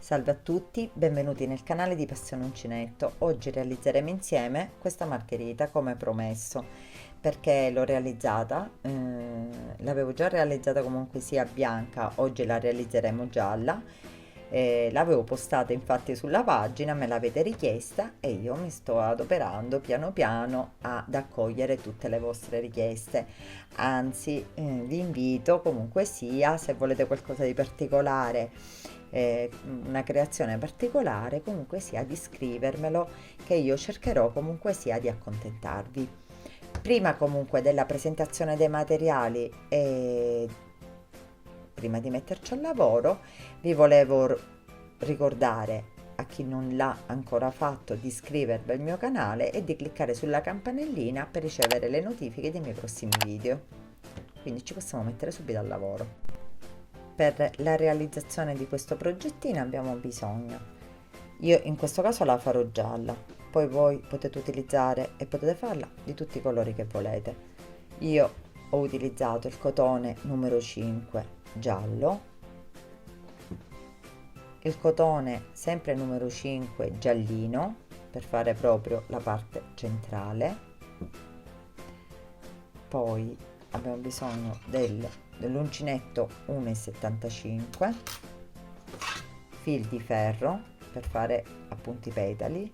Salve a tutti, benvenuti nel canale di Passione Uncinetto. Oggi realizzeremo insieme questa margherita come promesso, perché l'ho realizzata, l'avevo già realizzata comunque sia bianca, oggi la realizzeremo gialla. L'avevo postata infatti sulla pagina, me l'avete richiesta e io mi sto adoperando piano piano ad accogliere tutte le vostre richieste. Anzi, vi invito comunque sia, se volete qualcosa di particolare, una creazione particolare, comunque sia di scrivermelo, che io cercherò comunque sia di accontentarvi. Prima comunque della presentazione dei materiali e prima di metterci al lavoro, vi volevo ricordare, a chi non l'ha ancora fatto, di iscrivervi al mio canale e di cliccare sulla campanellina per ricevere le notifiche dei miei prossimi video. Quindi ci possiamo mettere subito al lavoro. Per la realizzazione di questo progettino abbiamo bisogno, io in questo caso la farò gialla, poi voi potete utilizzare e potete farla di tutti i colori che volete. Io ho utilizzato il cotone numero 5 giallo, il cotone sempre numero 5 giallino per fare proprio la parte centrale, poi abbiamo bisogno dell'uncinetto 1,75, fil di ferro per fare appunto i petali,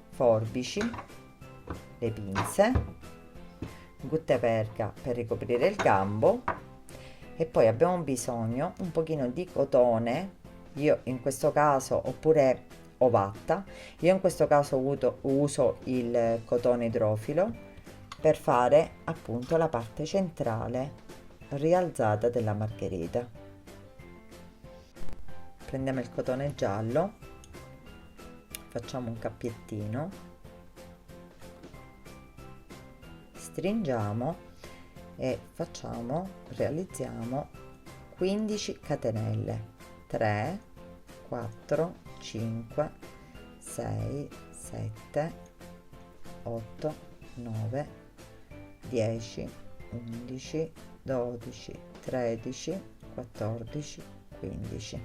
forbici, le pinze, guttaperca per ricoprire il gambo e poi abbiamo bisogno un pochino di cotone, io in questo caso, oppure ovatta, io in questo caso uso il cotone idrofilo per fare appunto la parte centrale rialzata della margherita. Prendiamo il cotone giallo, facciamo un cappiettino, stringiamo e realizziamo 15 catenelle, 3 4 5 6 7 8 9 10 11 12 13 14 15.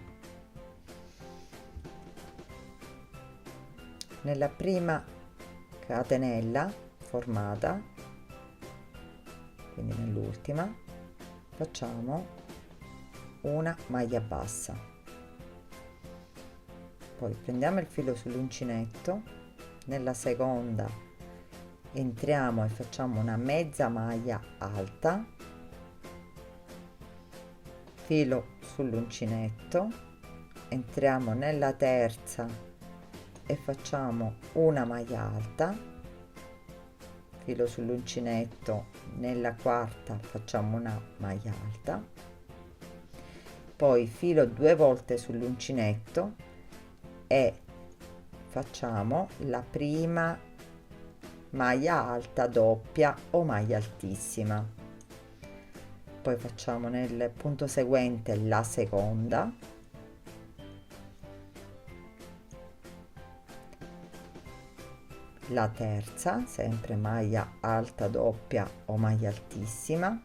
Nella prima catenella formata, quindi nell'ultima, facciamo una maglia bassa, poi prendiamo il filo sull'uncinetto, nella seconda entriamo e facciamo una mezza maglia alta, filo sull'uncinetto, entriamo nella terza e facciamo una maglia alta, filo sull'uncinetto, nella quarta facciamo una maglia alta, poi filo 2 volte sull'uncinetto e facciamo la prima maglia alta doppia o maglia altissima, poi facciamo nel punto seguente la seconda, la terza, sempre maglia alta doppia o maglia altissima,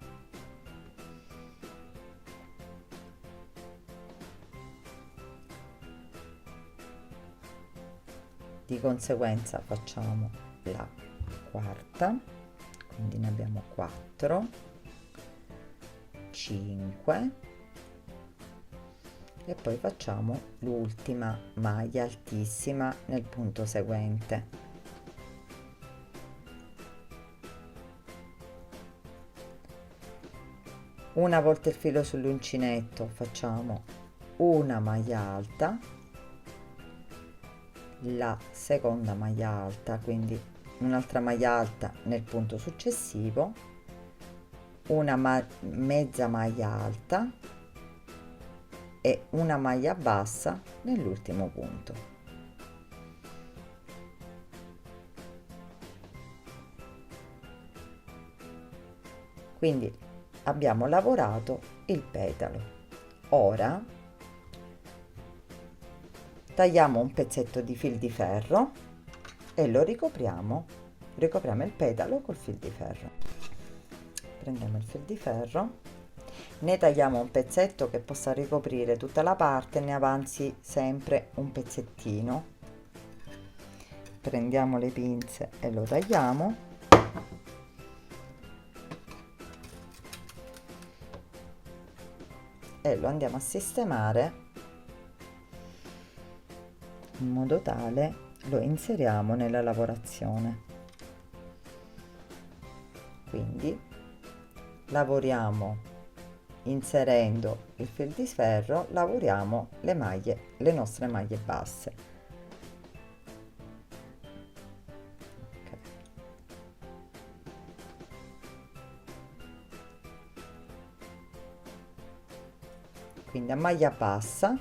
di conseguenza facciamo la quarta, quindi ne abbiamo 4 5 e poi facciamo l'ultima maglia altissima nel punto seguente. Una volta il filo sull'uncinetto facciamo una maglia alta, la seconda maglia alta, quindi un'altra maglia alta nel punto successivo, una mezza maglia alta e una maglia bassa nell'ultimo punto. Quindi abbiamo lavorato il petalo. Ora tagliamo un pezzetto di fil di ferro e lo ricopriamo il petalo col fil di ferro. Prendiamo il fil di ferro Ne tagliamo un pezzetto che possa ricoprire tutta la parte, ne avanzi sempre un pezzettino. Prendiamo le pinze e lo tagliamo. E lo andiamo a sistemare in modo tale lo inseriamo nella lavorazione. Quindi lavoriamo inserendo il fil di ferro, lavoriamo le nostre maglie basse. Okay. Quindi a maglia bassa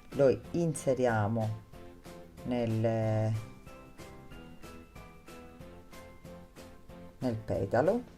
lo inseriamo nel petalo.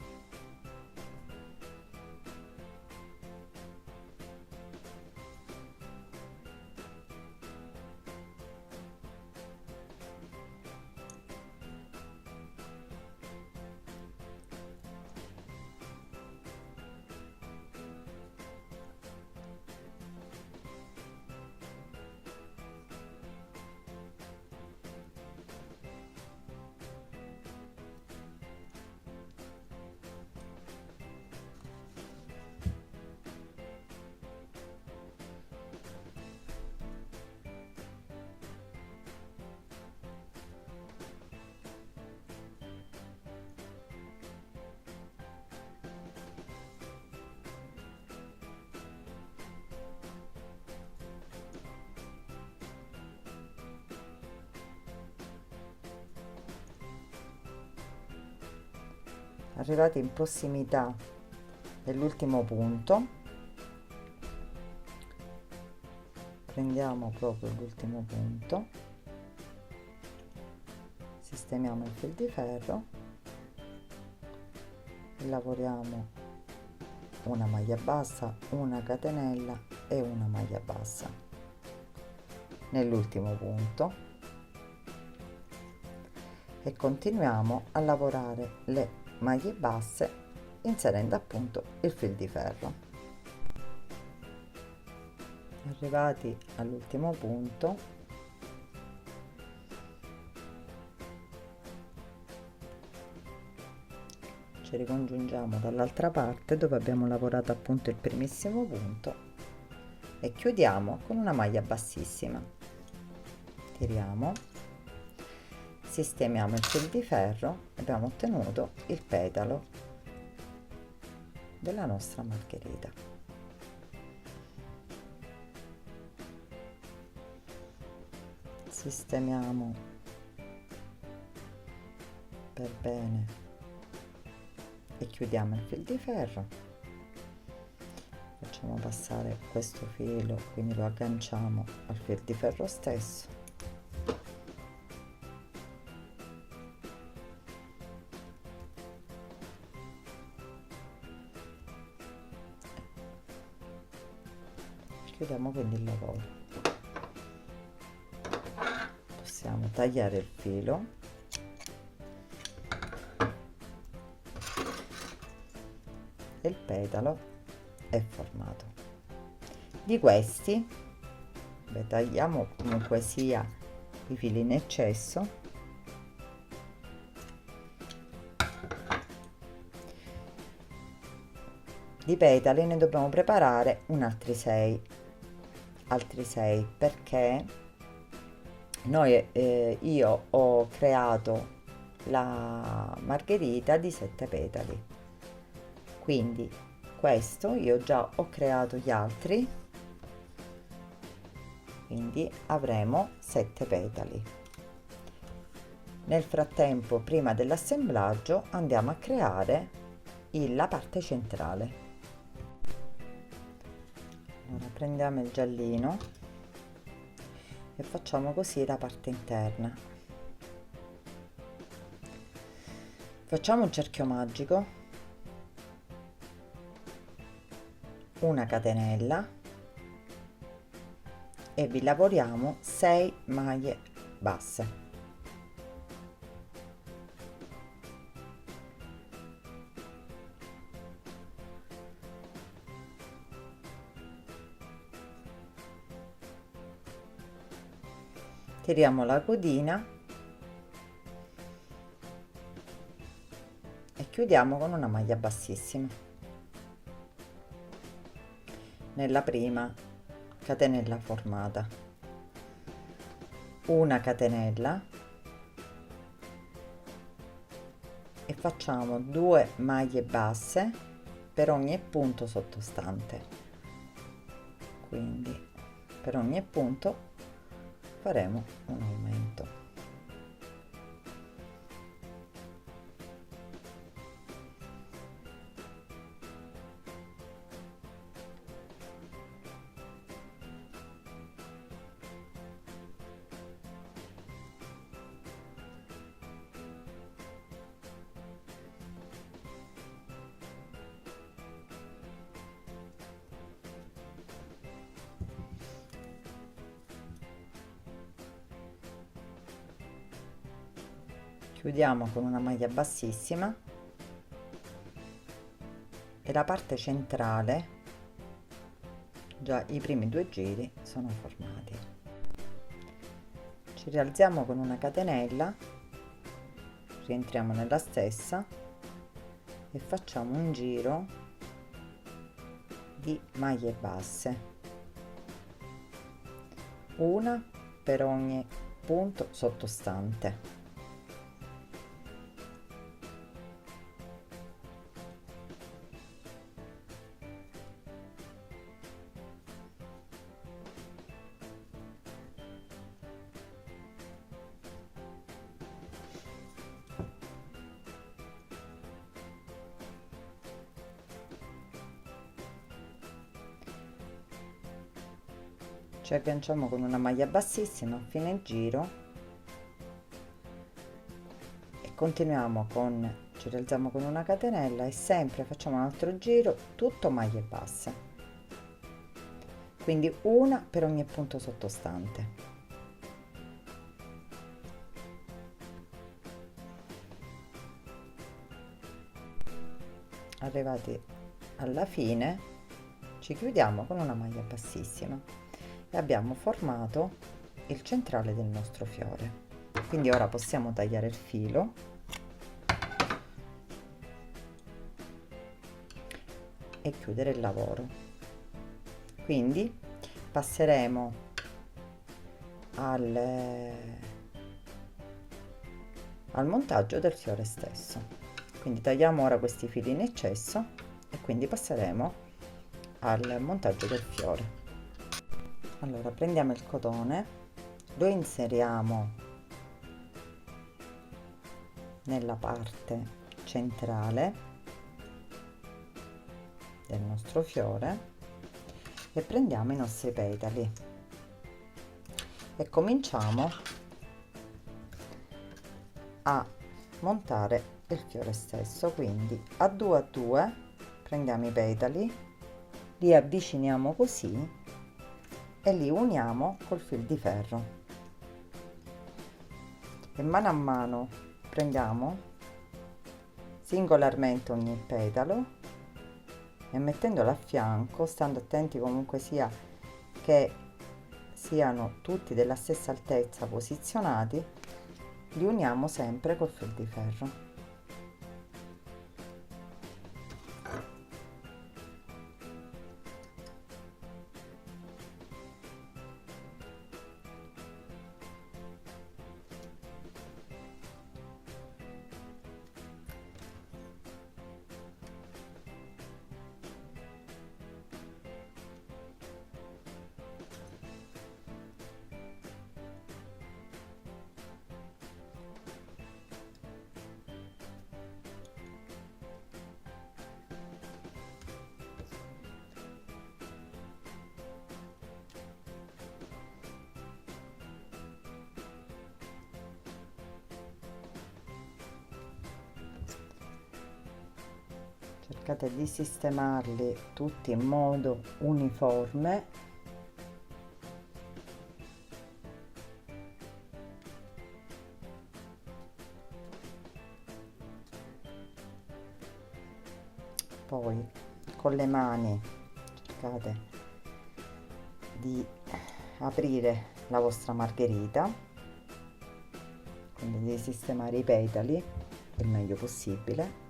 Arrivati in prossimità dell'ultimo punto, prendiamo proprio l'ultimo punto, sistemiamo il fil di ferro e lavoriamo una maglia bassa, una catenella e una maglia bassa nell'ultimo punto e continuiamo a lavorare le maglie basse inserendo appunto il fil di ferro. Arrivati all'ultimo punto, ci ricongiungiamo dall'altra parte dove abbiamo lavorato appunto il primissimo punto e chiudiamo con una maglia bassissima. Tiriamo, sistemiamo il fil di ferro e abbiamo ottenuto il petalo della nostra margherita. Sistemiamo per bene e chiudiamo il fil di ferro, facciamo passare questo filo, quindi lo agganciamo al fil di ferro stesso. Chiudiamo quindi il lavoro. Possiamo tagliare il filo e il petalo è formato. Di questi tagliamo comunque sia i fili in eccesso di petali, ne dobbiamo preparare altri 6 perché io ho creato la margherita di 7 petali, quindi questo io già ho creato gli altri, quindi avremo 7 petali. Nel frattempo, prima dell'assemblaggio, andiamo a creare la parte centrale. Allora, prendiamo il giallino e facciamo così la parte interna. Facciamo un cerchio magico, una catenella e vi lavoriamo 6 maglie basse. tiriamo la codina e chiudiamo con una maglia bassissima nella prima catenella formata, una catenella e facciamo 2 maglie basse per ogni punto sottostante, quindi per ogni punto faremo un aumento. Chiudiamo con una maglia bassissima e la parte centrale, già i primi 2 giri sono formati. Ci rialziamo con una catenella, rientriamo nella stessa e facciamo un giro di maglie basse, una per ogni punto sottostante. Ci agganciamo con una maglia bassissima a fine giro e continuiamo ci rialziamo con una catenella e sempre facciamo un altro giro tutto maglie basse, quindi una per ogni punto sottostante. Arrivati alla fine ci chiudiamo con una maglia bassissima e abbiamo formato il centrale del nostro fiore. Quindi ora possiamo tagliare il filo e chiudere il lavoro. Quindi passeremo al montaggio del fiore stesso. Quindi tagliamo ora questi fili in eccesso e quindi passeremo al montaggio del fiore. Allora prendiamo il cotone, lo inseriamo nella parte centrale del nostro fiore e prendiamo i nostri petali e cominciamo a montare il fiore stesso. Quindi a 2 prendiamo i petali, li avviciniamo così e li uniamo col fil di ferro e mano a mano prendiamo singolarmente ogni petalo e mettendolo a fianco, stando attenti comunque sia che siano tutti della stessa altezza posizionati, li uniamo sempre col fil di ferro. Cercate di sistemarli tutti in modo uniforme poi con le mani cercate di aprire la vostra margherita di sistemare i petali il meglio possibile.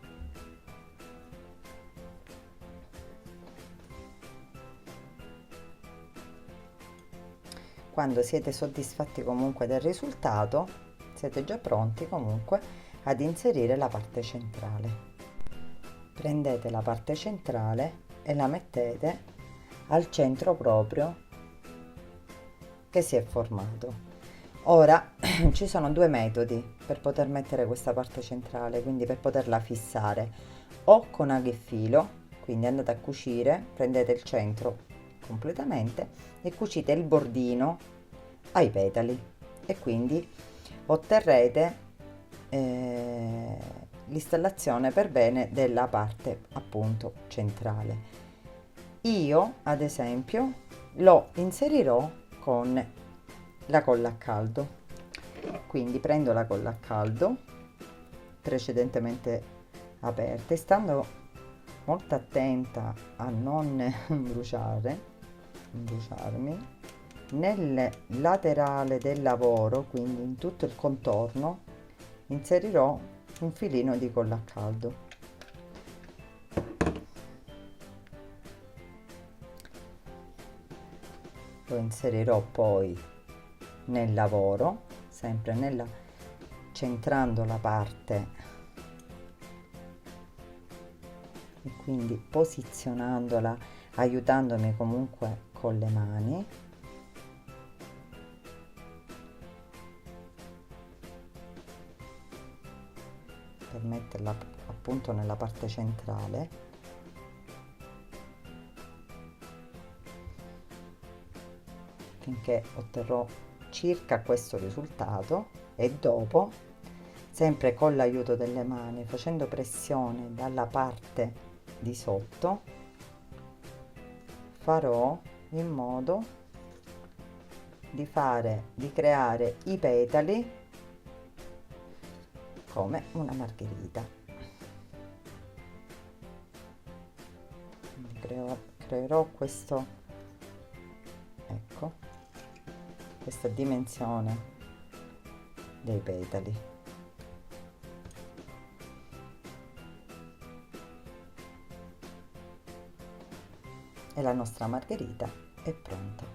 Quando siete soddisfatti comunque del risultato, siete già pronti comunque ad inserire la parte centrale. Prendete la parte centrale e la mettete al centro proprio che si è formato. Ora ci sono due metodi per poter mettere questa parte centrale, quindi per poterla fissare: o con aghi e filo, quindi andate a cucire, prendete il centro completamente e cucite il bordino ai petali e quindi otterrete l'installazione per bene della parte appunto centrale. Io ad esempio lo inserirò con la colla a caldo, quindi prendo la colla a caldo precedentemente aperta e stando molto attenta a non bruciarmi, nel laterale del lavoro, quindi in tutto il contorno, inserirò un filino di colla a caldo. Lo inserirò poi nel lavoro, sempre centrando la parte e quindi posizionandola, aiutandomi comunque con le mani. Per metterla appunto nella parte centrale. Finché otterrò circa questo risultato e dopo, sempre con l'aiuto delle mani, facendo pressione dalla parte di sotto, farò in modo di creare i petali come una margherita. Creerò questo, ecco, questa dimensione dei petali. E la nostra margherita è pronta.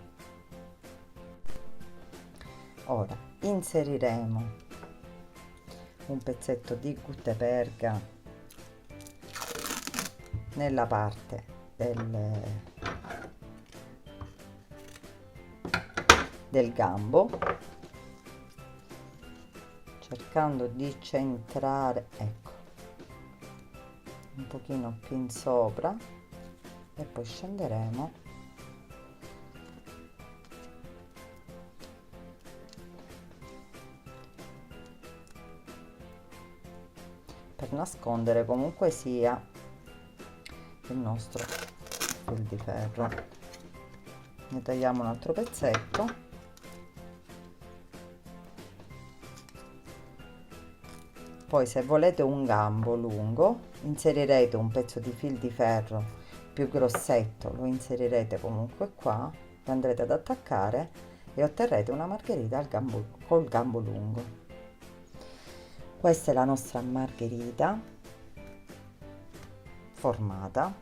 Ora inseriremo un pezzetto di gutteperga nella parte del gambo, cercando di centrare, ecco, un pochino più in sopra, e poi scenderemo per nascondere comunque sia il nostro fil di ferro. Ne tagliamo un altro pezzetto Poi se volete un gambo lungo inserirete un pezzo di fil di ferro più grossetto, lo inserirete comunque qua, lo andrete ad attaccare e otterrete una margherita col gambo lungo. Questa è la nostra margherita formata,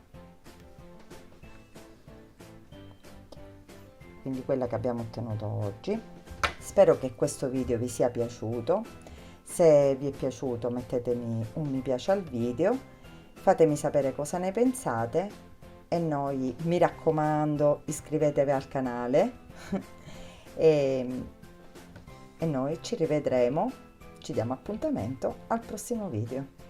quindi quella che abbiamo ottenuto oggi. Spero che questo video vi sia piaciuto. Se vi è piaciuto mettetemi un mi piace al video, fatemi sapere cosa ne pensate e noi, mi raccomando, iscrivetevi al canale e noi ci rivedremo, ci diamo appuntamento al prossimo video.